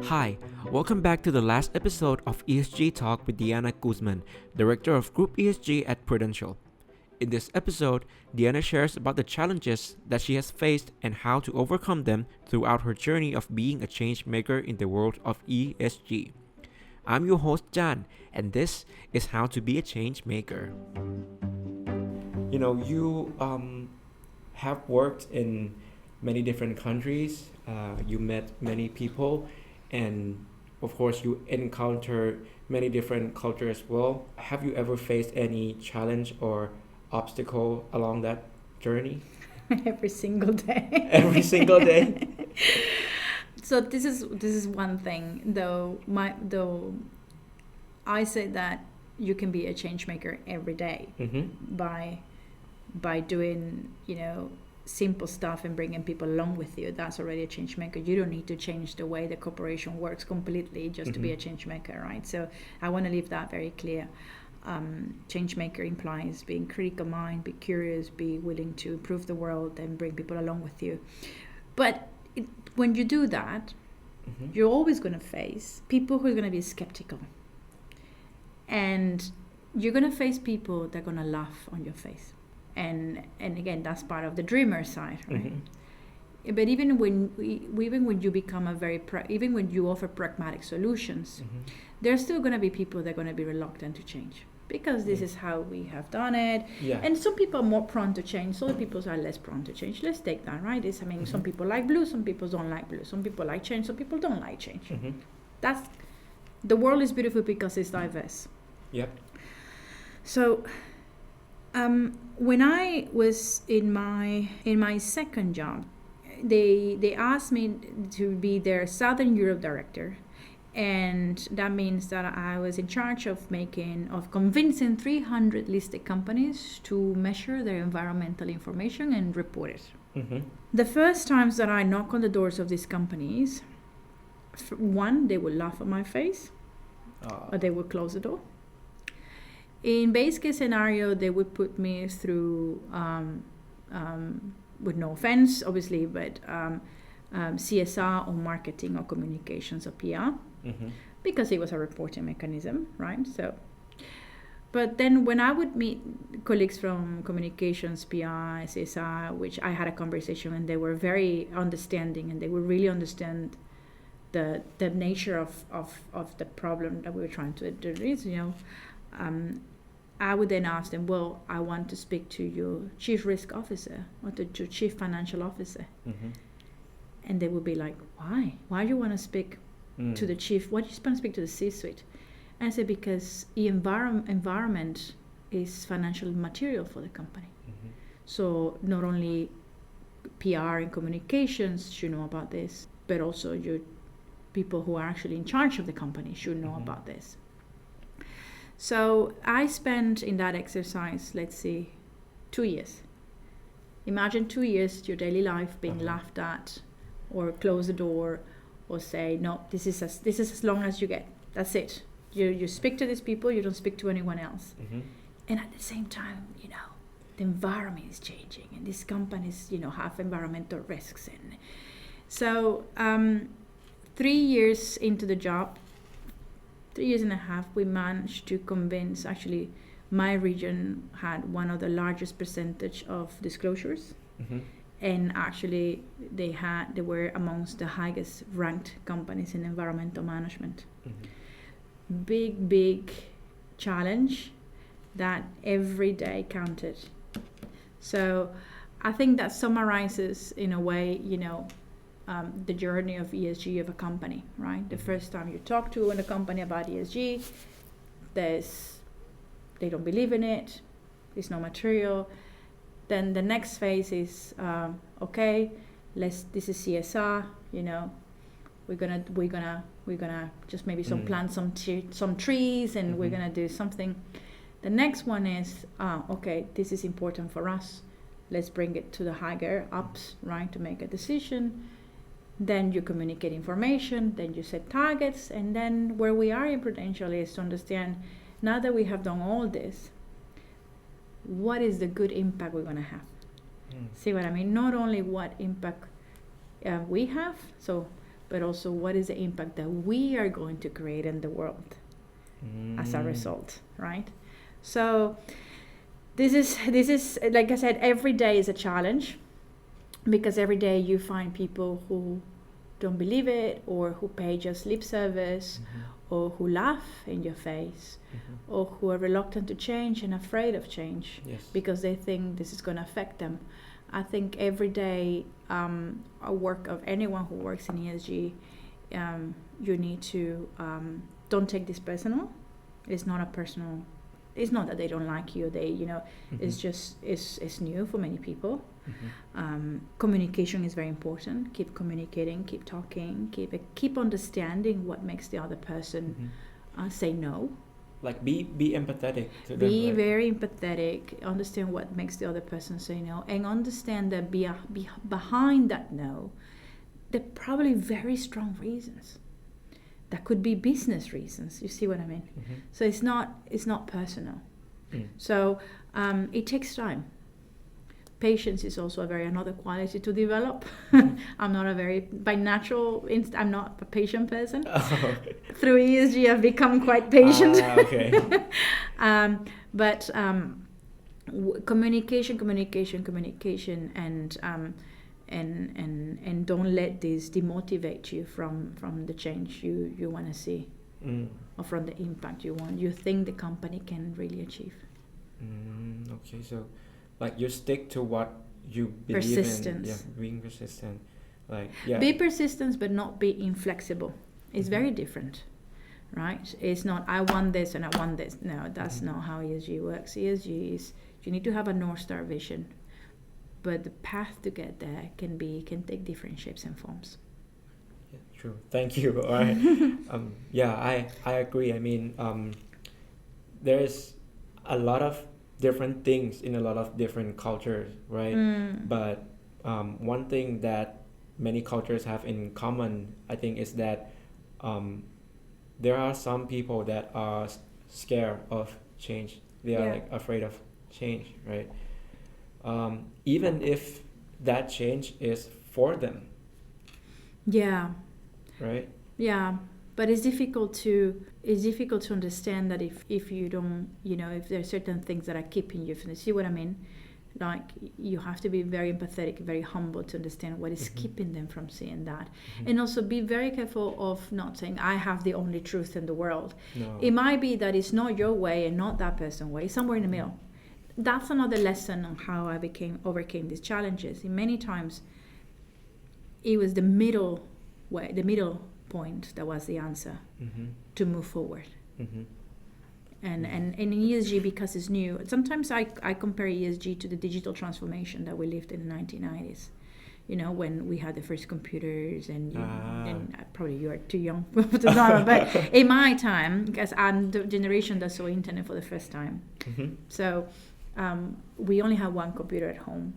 Hi, welcome back to the last episode of ESG Talk with Diana Guzman, Director of Group ESG at Prudential. In this episode, Diana shares about the challenges that she has faced and how to overcome them throughout her journey of being a change maker in the world of ESG. I'm your host Jan, and this is how to be a change maker. You have worked in many different countries, you met many people, and of course you encounter many different cultures as well. Have you ever faced any challenge or obstacle along that journey? Every single day. Every single day? So this is one thing, though I say that you can be a change maker every day by doing, simple stuff and bringing people along with you. That's already a change maker. You don't need to change the way the corporation works completely just to be a change maker, right? So I want to leave that very clear. Change maker implies being critical mind, be curious, be willing to improve the world and bring people along with you. But when you do that, you're always going to face people who are going to be skeptical. And you're going to face people that are going to laugh on your face. And again, that's part of the dreamer side, right? But even when you become even when you offer pragmatic solutions, there's still going to be people that are going to be reluctant to change because this is how we have done it. Yeah. And some people are more prone to change, some people are less prone to change. Let's take that, right? Some people like blue, some people don't like blue. Some people like change, some people don't like change. The world is beautiful because it's diverse. Yep. So when I was in my second job, they asked me to be their Southern Europe director, and that means that I was in charge of convincing 300 listed companies to measure their environmental information and report it. The first times that I knock on the doors of these companies, one, they would laugh at my face, or they would close the door. In base case scenario, they would put me through, with no offense, obviously, but CSR or marketing or communications or PR, because it was a reporting mechanism, right? So, but then when I would meet colleagues from communications, PR, CSR, which I had a conversation and they were very understanding and they would really understand the nature of the problem that we were trying to address, I would then ask them, well, I want to speak to your chief risk officer or to your chief financial officer. And they would be like, why? Why do you want to speak to the chief? Why do you want to speak to the C-suite? And I said, because the environment is financial material for the company. So not only PR and communications should know about this, but also your people who are actually in charge of the company should know about this. So I spent in that exercise, let's see, 2 years. Imagine 2 years, your daily life being laughed at, or close the door, or say, no, this is as long as you get. That's it. You speak to these people, you don't speak to anyone else. And at the same time, the environment is changing, and these companies, have environmental risks. And so 3 years into the job, 3 years and a half, we managed to convince, actually, my region had one of the largest percentage of disclosures. And actually, they were amongst the highest ranked companies in environmental management. Big challenge that every day counted. So I think that summarizes, in a way, the journey of ESG of a company, right? The first time you talk to a company about ESG, they don't believe in it. There's no material. Then the next phase is okay. This is CSR. We're gonna just maybe plant some trees, and we're gonna do something. The next one is okay. This is important for us. Let's bring it to the higher ups, right, to make a decision. Then you communicate information, then you set targets, and then where we are in Prudential is to understand, now that we have done all this, what is the good impact we're going to have? See what I mean? Not only what impact we have, so but also what is the impact that we are going to create in the world as a result, right? So this is like I said, every day is a challenge, because every day you find people who don't believe it, or who pay just lip service, or who laugh in your face, or who are reluctant to change and afraid of change because they think this is going to affect them. I think every day a work of anyone who works in ESG, you need to don't take this personal. It's not a personal. It's not that they don't like you. They, it's just it's new for many people. Communication is very important. Keep communicating. Keep talking. Keep understanding what makes the other person say no. Like be empathetic to them. Be very empathetic. Understand what makes the other person say no, and understand that behind that no, there are probably very strong reasons. That could be business reasons. You see what I mean? So it's not personal. So it takes time. Patience is also another quality to develop. I'm not I'm not a patient person. Through ESG, I've become quite patient. Okay. But communication, and don't let this demotivate you from the change you want to see, or from the impact you think the company can really achieve. Okay, so like you stick to what you believe Persistence. in. Yeah, being persistent. Be persistent, but not be inflexible. It's very different, right? It's not I want this and I want this. No, that's not how ESG works. ESG is you need to have a North Star vision, but the path to get there can take different shapes and forms. Yeah, true. Thank you. All right. I agree. I mean, there's a lot of different things in a lot of different cultures, right? But one thing that many cultures have in common, I think, is that there are some people that are scared of change. They are afraid of change, right? Even if that change is for them. Yeah. Right? Yeah. But it's difficult to understand that if you don't, if there are certain things that are keeping you from, see what I mean? Like, you have to be very empathetic, very humble to understand what is keeping them from seeing that. And also be very careful of not saying, I have the only truth in the world. No. It might be that it's not your way and not that person's way, somewhere in the middle. That's another lesson on how I overcame these challenges. And many times, it was the middle way, the middle point that was the answer to move forward. And in ESG, because it's new, sometimes I compare ESG to the digital transformation that we lived in the 1990s. When we had the first computers, and probably you are too young to know, but in my time, because I'm the generation that saw internet for the first time. So we only had one computer at home,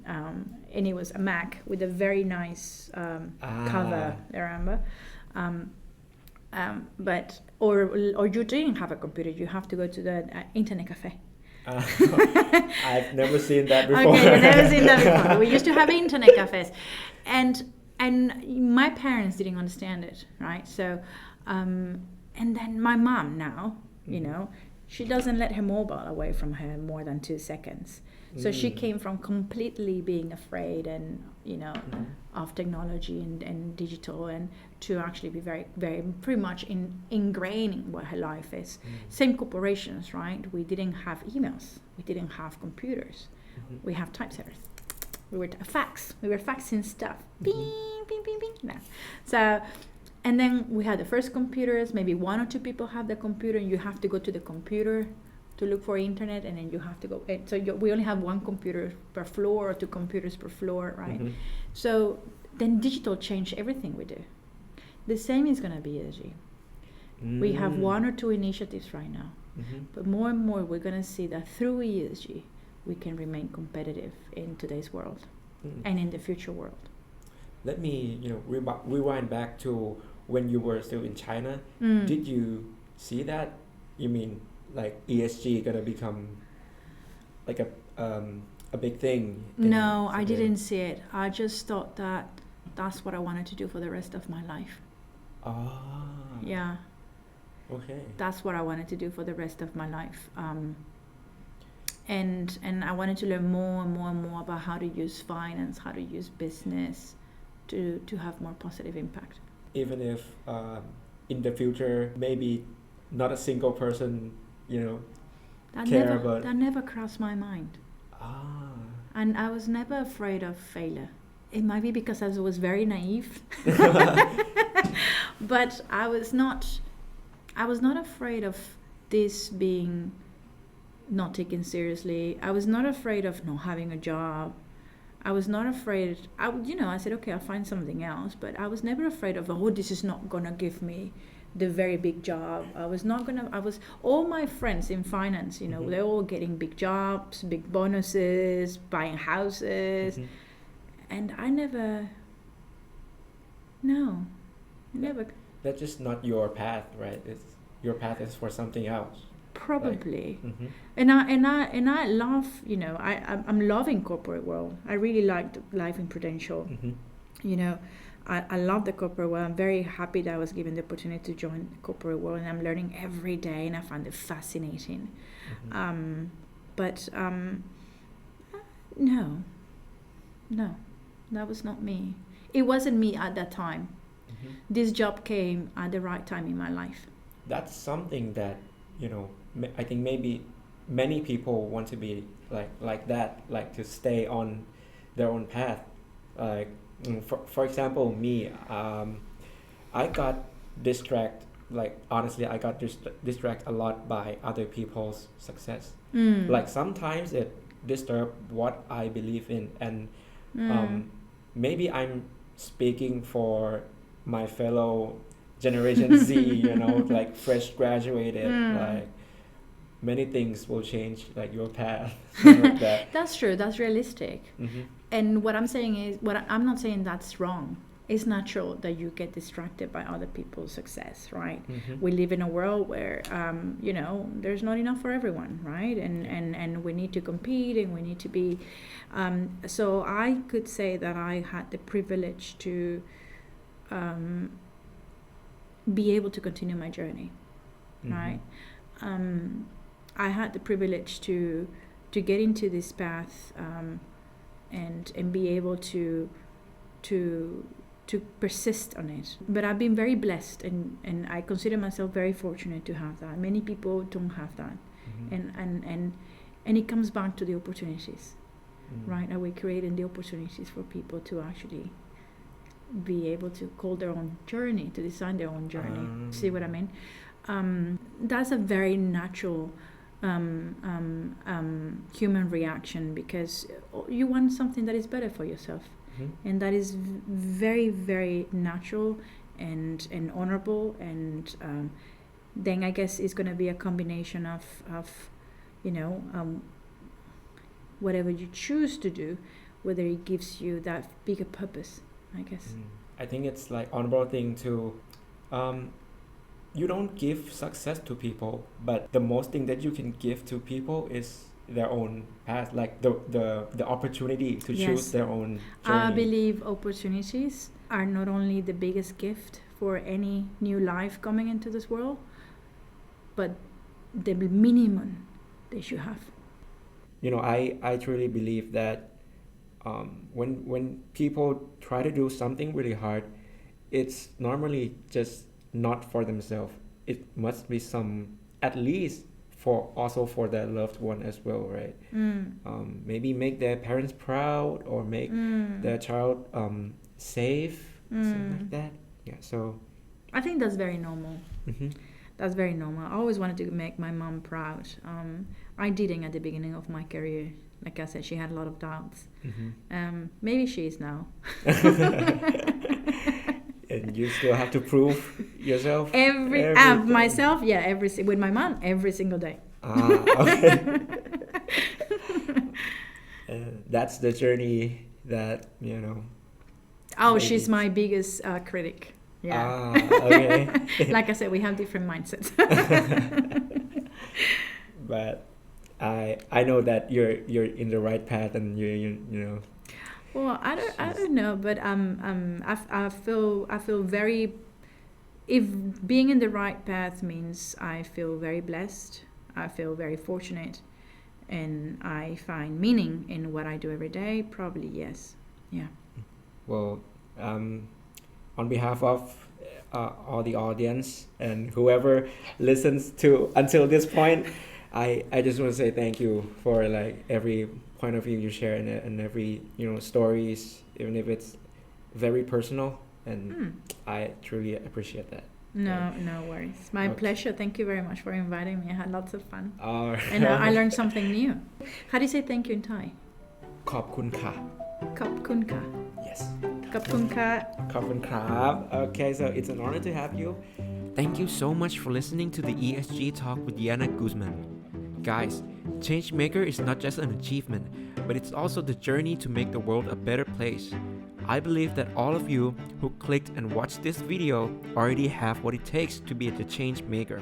and it was a Mac with a very nice cover, I remember. But or you didn't have a computer, you have to go to the internet cafe. I've never seen that before. Okay, you've never seen that before. We used to have internet cafes, and my parents didn't understand it, right? So, and then my mom now, she doesn't let her mobile away from her more than 2 seconds. So she came from completely being afraid and of technology and digital, and to actually be very, very pretty much ingrained in what her life is. Same corporations, right? We didn't have emails. We didn't have computers. We have typesetters. We were fax. We were faxing stuff. Bing, bing, bing, bing. No. So, and then we had the first computers. Maybe 1 or 2 people have the computer, and you have to go to the computer to look for internet, and then you have to go. So we only have 1 computer per floor, or 2 computers per floor, right? So then digital changed everything we do. The same is going to be ESG. We have 1 or 2 initiatives right now, but more and more we're going to see that through ESG we can remain competitive in today's world and in the future world. Let me, rewind back to when you were still in China. Did you see that? You mean like ESG gonna become like a big thing? No, I didn't see it. I just thought that that's what I wanted to do for the rest of my life. Yeah. Okay. That's what I wanted to do for the rest of my life. And I wanted to learn more and more and more about how to use finance, how to use business to have more positive impact. Even if in the future maybe not a single person, That never crossed my mind. And I was never afraid of failure. It might be because I was very naive. But I was not afraid of this being not taken seriously. I was not afraid of not having a job. I was not afraid. I said, okay, I'll find something else. But I was never afraid of, this is not going to give me the very big job. All my friends in finance, they're all getting big jobs, big bonuses, buying houses. And I never. That's just not your path, right? Your path is for something else. Probably. And I love, I'm loving corporate world. I really liked life in Prudential. I love the corporate world. I'm very happy that I was given the opportunity to join the corporate world, and I'm learning every day, and I find it fascinating. No, that was not me. It wasn't me at that time. This job came at the right time in my life. That's something that, I think maybe many people want to be like that, like to stay on their own path. Like, for example, me, I got distracted. Like, honestly, I got distracted a lot by other people's success. Like, sometimes it disturbs what I believe in, and maybe I'm speaking for my fellow Generation Z, like fresh graduated, like many things will change, like your path, like that. That's true. That's realistic. And what I'm saying is, I'm not saying that's wrong. It's natural that you get distracted by other people's success, right? We live in a world where, there's not enough for everyone, right? And we need to compete, and we need to be. So I could say that I had the privilege to be able to continue my journey, right? I had the privilege to get into this path and be able to persist on it. But I've been very blessed, and I consider myself very fortunate to have that. Many people don't have that, and it comes back to the opportunities, right? Are we creating the opportunities for people to actually be able to call their own journey, to design their own journey? See what I mean? That's a very natural human reaction, because you want something that is better for yourself, and that is very, very natural and honorable. And then I guess it's going to be a combination of whatever you choose to do, whether it gives you that bigger purpose, I guess. I think it's like honorable thing to you don't give success to people, but the most thing that you can give to people is their own path, like the opportunity to choose their own journey. I believe opportunities are not only the biggest gift for any new life coming into this world, but the minimum they should have. I truly believe that when people try to do something really hard, it's normally just not for themselves. It must be some, at least also for their loved one as well, right? Maybe make their parents proud, or make their child safe, something like that. Yeah, so I think that's very normal. That's very normal. I always wanted to make my mom proud. I didn't at the beginning of my career. Like I said, she had a lot of doubts. Maybe she is now. And you still have to prove yourself? Myself, with my mom, every single day. Okay. That's the journey that, She's my biggest critic. Yeah. Okay. Like I said, we have different mindsets. But I know that you're in the right path, and you know. Well, I don't know, but I feel very. If being in the right path means I feel very blessed, I feel very fortunate, and I find meaning in what I do every day. Probably yes. Yeah. Well, on behalf of all the audience and whoever listens to until this point, I just want to say thank you for like every point of view you share and every stories, even if it's very personal, and I truly appreciate that. No worries. My pleasure. Thank you very much for inviting me. I had lots of fun. And I learned something new. How do you say thank you in Thai? ขอบคุณค่ะ ขอบคุณค่ะ Yes. ขอบคุณค่ะ ขอบคุณครับ Okay, so it's an honor to have you. Thank you so much for listening to the ESG talk with Diana Guzman. Guys, changemaker is not just an achievement, but it's also the journey to make the world a better place. I believe that all of you who clicked and watched this video already have what it takes to be the change maker.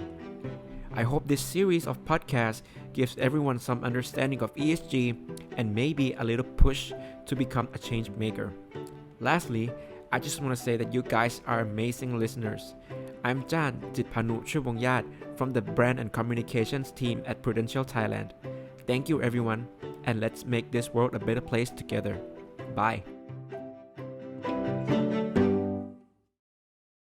I hope this series of podcasts gives everyone some understanding of ESG and maybe a little push to become a change maker. Lastly, I just want to say that you guys are amazing listeners. I'm Jan Jitpanu Chubongyat from the Brand and Communications team at Prudential Thailand. Thank you everyone, and let's make this world a better place together. Bye.